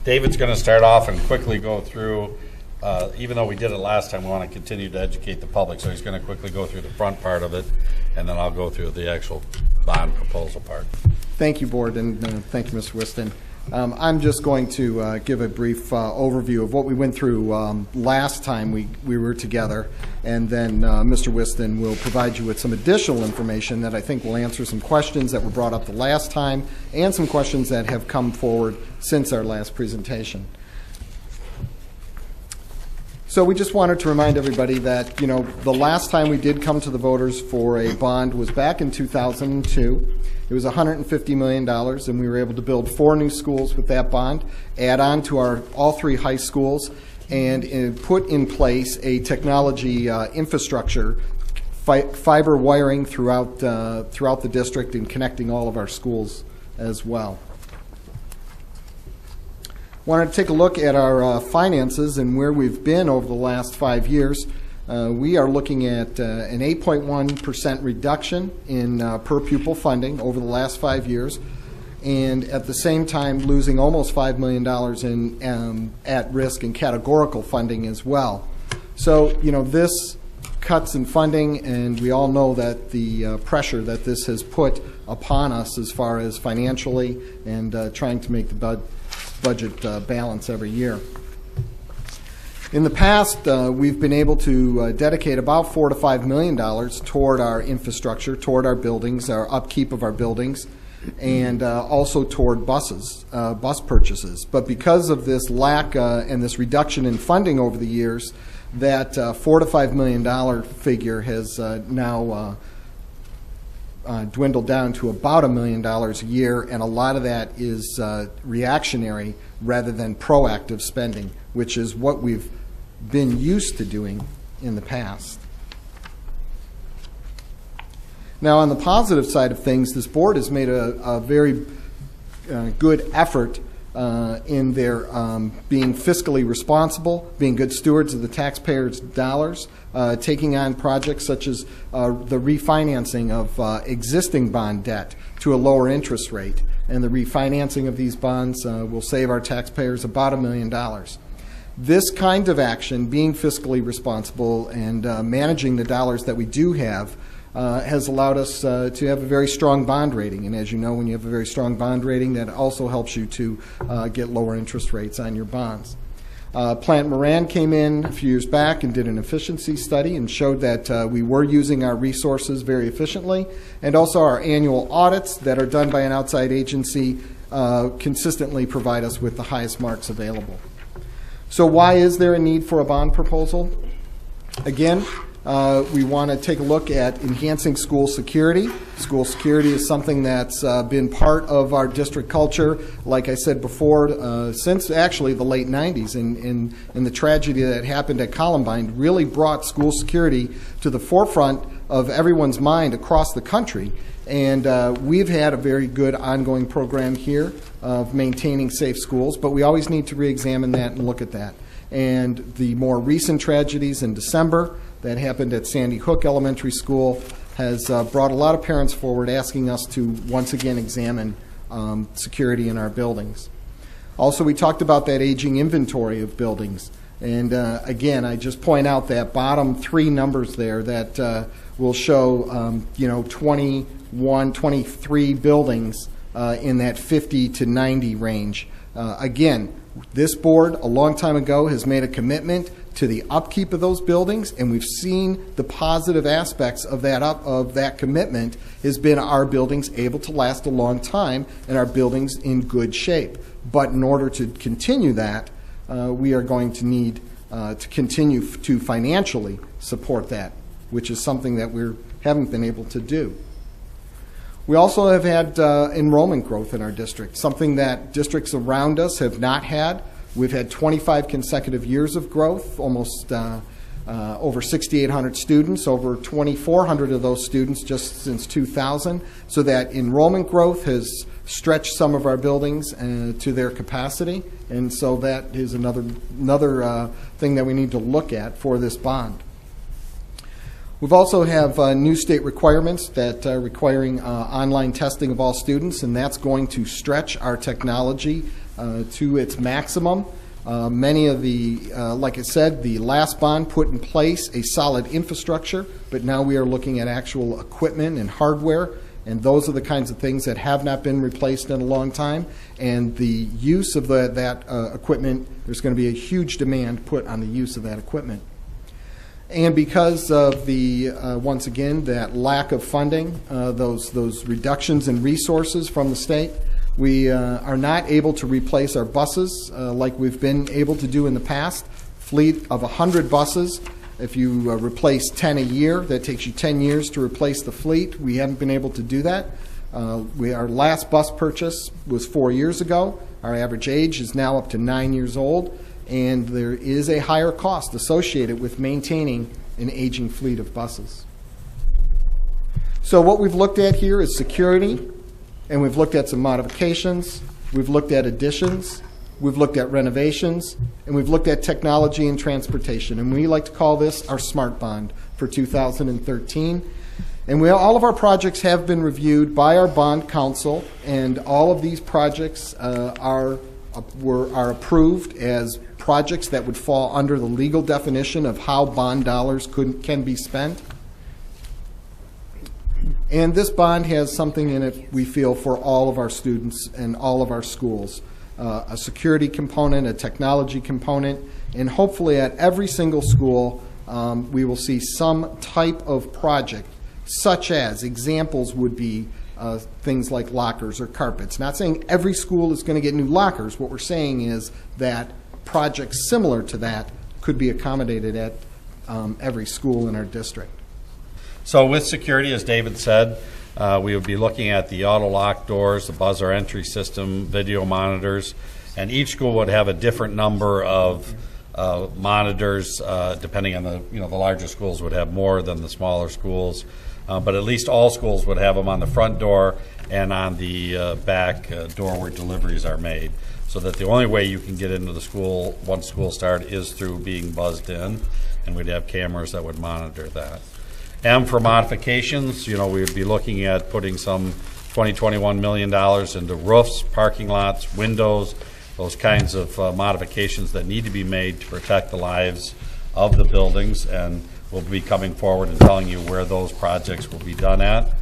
David's going to start off and quickly go through, even though we did it last time, we want to continue to educate the public, so he's going to quickly go through the front part of it, and then I'll go through the actual bond proposal part. Thank you, Board, and thank you, Mr. Whiston. I'm just going to give a brief overview of what we went through last time we were together, and then Mr. Whiston will provide you with some additional information that I think will answer some questions that were brought up the last time and some questions that have come forward since our last presentation. So we just wanted to remind everybody that, you know, the last time we did come to the voters for a bond was back in 2002. It was $150 million, and we were able to build 4 new schools with that bond, add on to all 3 high schools, and put in place a technology infrastructure, fiber wiring throughout the district and connecting all of our schools as well. Wanted to take a look at our finances and where we've been over the last 5 years. We are looking at an 8.1% reduction in per pupil funding over the last 5 years, and at the same time losing almost $5 million in at-risk and categorical funding as well. So, you know, this cuts in funding, and we all know that the pressure that this has put upon us as far as financially and trying to make the budget balance every year. In the past, we've been able to dedicate about $4 to $5 million toward our infrastructure, toward our buildings, our upkeep of our buildings, and also toward bus purchases. But because of this lack and this reduction in funding over the years, that $4 to $5 million figure has now dwindled down to about $1 million a year, and a lot of that is reactionary rather than proactive spending, which is what we've been used to doing in the past. Now, on the positive side of things, this board has made a very good effort in their being fiscally responsible, being good stewards of the taxpayers' dollars, taking on projects such as the refinancing of existing bond debt to a lower interest rate. And the refinancing of these bonds will save our taxpayers about $1 million. This kind of action, being fiscally responsible and managing the dollars that we do have, has allowed us to have a very strong bond rating. And as you know, when you have a very strong bond rating, that also helps you to get lower interest rates on your bonds. Plant Moran came in a few years back and did an efficiency study and showed that we were using our resources very efficiently, and also our annual audits that are done by an outside agency consistently provide us with the highest marks available. So why is there a need for a bond proposal? Again, we want to take a look at enhancing school security. School security is something that's been part of our district culture, like I said before, since actually the late 90s. And the tragedy that happened at Columbine really brought school security to the forefront of everyone's mind across the country. And we've had a very good ongoing program here of maintaining safe schools, but we always need to re-examine that and look at that. And the more recent tragedies in December that happened at Sandy Hook Elementary School has brought a lot of parents forward asking us to once again examine security in our buildings. Also, we talked about that aging inventory of buildings. And again, I just point out that bottom 3 numbers there that will show, 21, 23 buildings in that 50 to 90 range. Again, this board a long time ago has made a commitment to the upkeep of those buildings, and we've seen the positive aspects of that commitment has been our buildings able to last a long time and our buildings in good shape. But in order to continue that, we are going to need to continue to financially support that, which is something that we haven't been able to do. We also have had enrollment growth in our district, something that districts around us have not had. We've had 25 consecutive years of growth, almost over 6,800 students, over 2,400 of those students just since 2000. So that enrollment growth has stretched some of our buildings to their capacity, and so that is another thing that we need to look at for this bond. We've also have new state requirements that are requiring online testing of all students, and that's going to stretch our technology to its maximum. Many of the, like I said, the last bond put in place a solid infrastructure, but now we are looking at actual equipment and hardware, and those are the kinds of things that have not been replaced in a long time. And the use of that equipment, there's going to be a huge demand put on the use of that equipment. And because of the, once again, that lack of funding, those reductions in resources from the state, we are not able to replace our buses like we've been able to do in the past. Fleet of 100 buses. If you replace 10 a year, that takes you 10 years to replace the fleet. We haven't been able to do that. Our last bus purchase was 4 years ago. Our average age is now up to 9 years old, and there is a higher cost associated with maintaining an aging fleet of buses. So what we've looked at here is security, and we've looked at some modifications, we've looked at additions, we've looked at renovations, and we've looked at technology and transportation. And we like to call this our SMART bond for 2013. And all of our projects have been reviewed by our bond counsel, and all of these projects are approved as projects that would fall under the legal definition of how bond dollars can be spent. And this bond has something in it, we feel, for all of our students and all of our schools. A security component, a technology component, and hopefully at every single school we will see some type of project, such as examples would be things like lockers or carpets. Not saying every school is going to get new lockers. What we're saying is that projects similar to that could be accommodated at every school in our district. So with security, as David said, we would be looking at the auto lock doors, the buzzer entry system, video monitors, and each school would have a different number of monitors, depending on the larger schools would have more than the smaller schools, but at least all schools would have them on the front door and on the back door where deliveries are made, so that the only way you can get into the school once school start is through being buzzed in, and we'd have cameras that would monitor that. And for modifications, we would be looking at putting some $21 million into roofs, parking lots, windows, those kinds of modifications that need to be made to protect the lives of the buildings, and we'll be coming forward and telling you where those projects will be done at.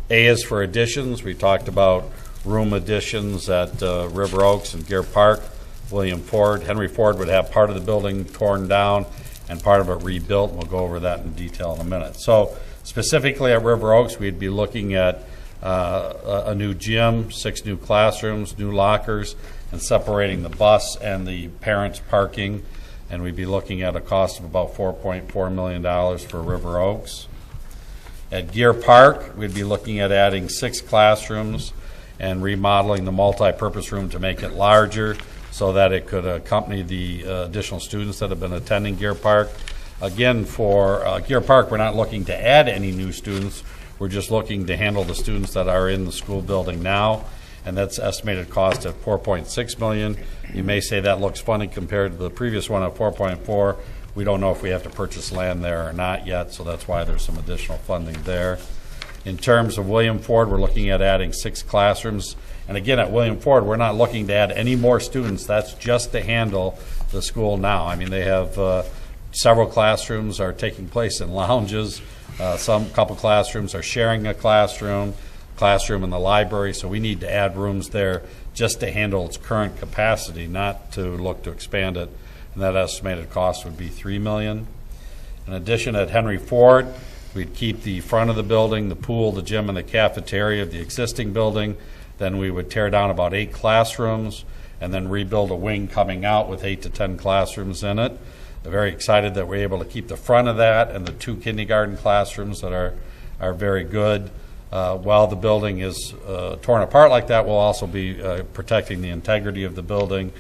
A is for additions. We talked about room additions at River Oaks and Deer Park, William Ford. Henry Ford would have part of the building torn down and part of it rebuilt. We'll go over that in detail in a minute. So specifically at River Oaks, we'd be looking at a new gym, 6 new classrooms, new lockers, and separating the bus and the parents' parking. And we'd be looking at a cost of about $4.4 million for River Oaks. At Deer Park, we'd be looking at adding 6 classrooms and remodeling the multi-purpose room to make it larger, so that it could accompany the additional students that have been attending Deer Park. Again, for Deer Park, we're not looking to add any new students. We're just looking to handle the students that are in the school building now, and that's estimated cost at $4.6 million. You may say that looks funny compared to the previous one at $4.4. We don't know if we have to purchase land there or not yet, so that's why there's some additional funding there. In terms of William Ford, we're looking at adding 6 classrooms. And again, at William Ford, we're not looking to add any more students. That's just to handle the school now. I mean, they have several classrooms are taking place in lounges. Couple classrooms are sharing a classroom in the library. So we need to add rooms there just to handle its current capacity, not to look to expand it. And that estimated cost would be $3 million. In addition, at Henry Ford, we'd keep the front of the building, the pool, the gym, and the cafeteria of the existing building. Then we would tear down about 8 classrooms and then rebuild a wing coming out with 8 to 10 classrooms in it. They're very excited that we're able to keep the front of that and the 2 kindergarten classrooms that are very good. While the building is torn apart like that, we'll also be protecting the integrity of the building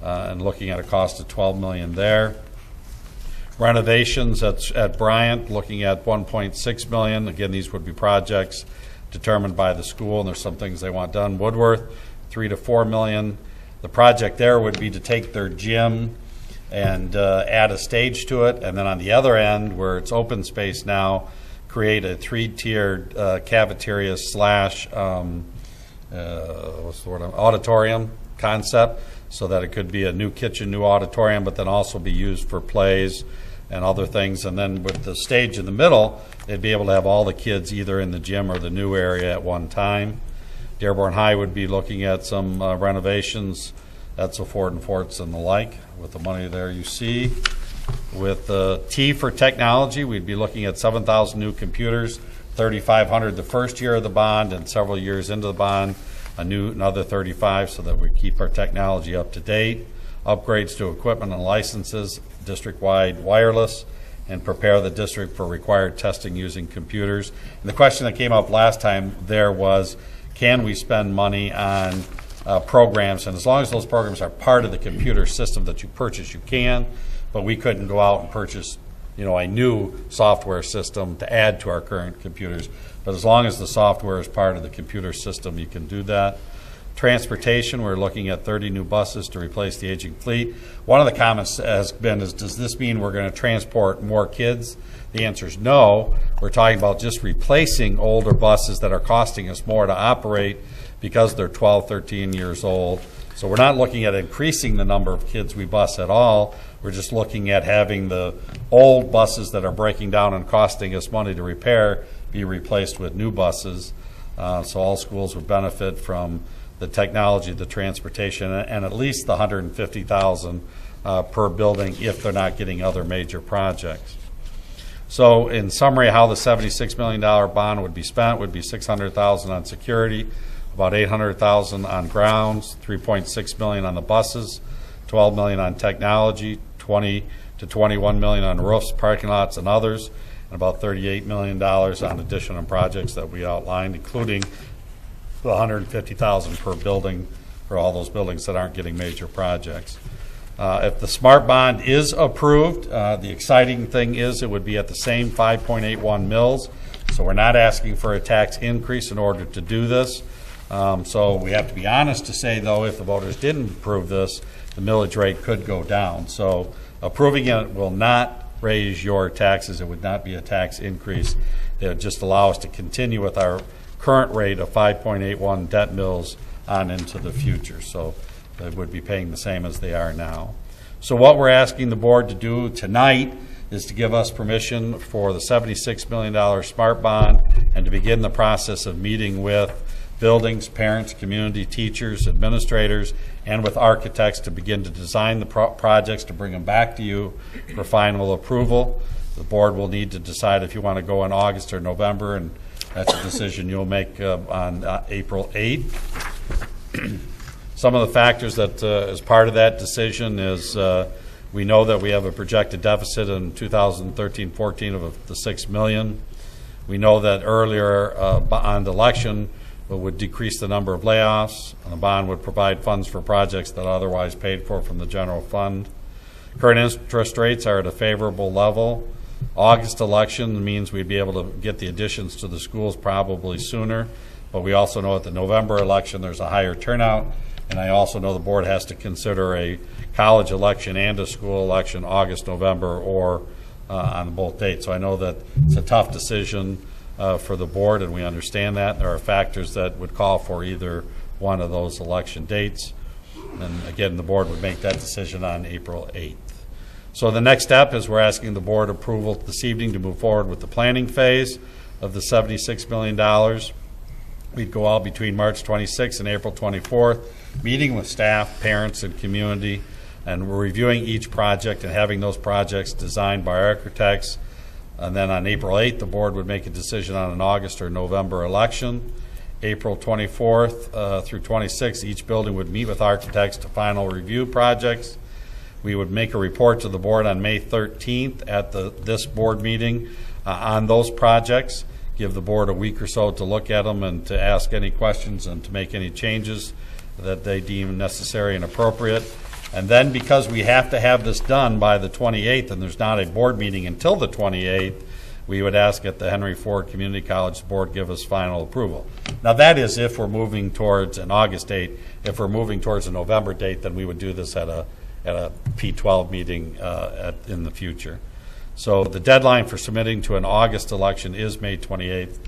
and looking at a cost of $12 million there. Renovations at Bryant, looking at $1.6 million. Again, these would be projects determined by the school, and there's some things they want done. Woodworth, $3 to $4 million. The project there would be to take their gym and add a stage to it. And then on the other end, where it's open space now, create a 3-tiered cafeteria slash auditorium concept, so that it could be a new kitchen, new auditorium, but then also be used for plays and other things. And then with the stage in the middle, they'd be able to have all the kids either in the gym or the new area at one time. Dearborn High would be looking at some renovations. That's a Ford and Forts and the like, with the money there you see. With the T for technology, we'd be looking at 7,000 new computers, 3,500 the first year of the bond, and several years into the bond, another 35, so that we keep our technology up to date. Upgrades to equipment and licenses, district-wide wireless, and prepare the district for required testing using computers. And the question that came up last time there was, can we spend money on programs? And as long as those programs are part of the computer system that you purchase, you can. But we couldn't go out and purchase, a new software system to add to our current computers. But as long as the software is part of the computer system, you can do that. Transportation, we're looking at 30 new buses to replace the aging fleet. One of the comments has been, does this mean we're going to transport more kids? The answer is no. We're talking about just replacing older buses that are costing us more to operate because they're 12, 13 years old. So we're not looking at increasing the number of kids we bus at all. We're just looking at having the old buses that are breaking down and costing us money to repair be replaced with new buses. So all schools would benefit from the technology, the transportation, and at least the $150,000 per building if they're not getting other major projects. So in summary, how the $76 million bond would be spent would be $600,000 on security, about $800,000 on grounds, $3.6 million on the buses, $12 million on technology, $20 to $21 million on roofs, parking lots, and others, and about $38 million on additional projects that we outlined, including the $150,000 per building for all those buildings that aren't getting major projects. If the S.M.A.R.T. bond is approved, the exciting thing is it would be at the same 5.81 mils. So we're not asking for a tax increase in order to do this. So we have to be honest to say, though, if the voters didn't approve this, the millage rate could go down. So approving it will not raise your taxes. It would not be a tax increase. It would just allow us to continue with our current rate of 5.81 debt mills on into the future. So they would be paying the same as they are now. So what we're asking the board to do tonight is to give us permission for the $76 million S.M.A.R.T. bond and to begin the process of meeting with buildings, parents, community, teachers, administrators, and with architects to begin to design the projects to bring them back to you for final approval. The board will need to decide if you want to go in August or November, and that's a decision you'll make on April 8th. Some of the factors that as part of that decision is we know that we have a projected deficit in 2013-14 of the $6 million. We know that earlier bond election would decrease the number of layoffs, and the bond would provide funds for projects that are otherwise paid for from the general fund. Current interest rates are at a favorable level. August election means we'd be able to get the additions to the schools probably sooner, but we also know at the November election there's a higher turnout, and I also know the board has to consider a college election and a school election August, November, or on both dates. So I know that it's a tough decision for the board, and we understand that. There are factors that would call for either one of those election dates. And again, the board would make that decision on April 8th. So the next step is we're asking the board approval this evening to move forward with the planning phase of the $76 million. We'd go out between March 26th and April 24th, meeting with staff, parents, and community, and we're reviewing each project and having those projects designed by architects. And then on April 8th, the board would make a decision on an August or November election. April 24th through 26th, each building would meet with architects to final review projects. We would make a report to the board on May 13th at this board meeting on those projects, give the board a week or so to look at them and to ask any questions and to make any changes that they deem necessary and appropriate. And then because we have to have this done by the 28th and there's not a board meeting until the 28th, we would ask at the Henry Ford Community College board give us final approval. Now that is if we're moving towards an August date. If we're moving towards a November date, then we would do this at at a P12 meeting in the future. So the deadline for submitting to an August election is May 28th.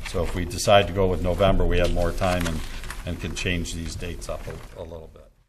So if we decide to go with November, we have more time and can change these dates up a little bit.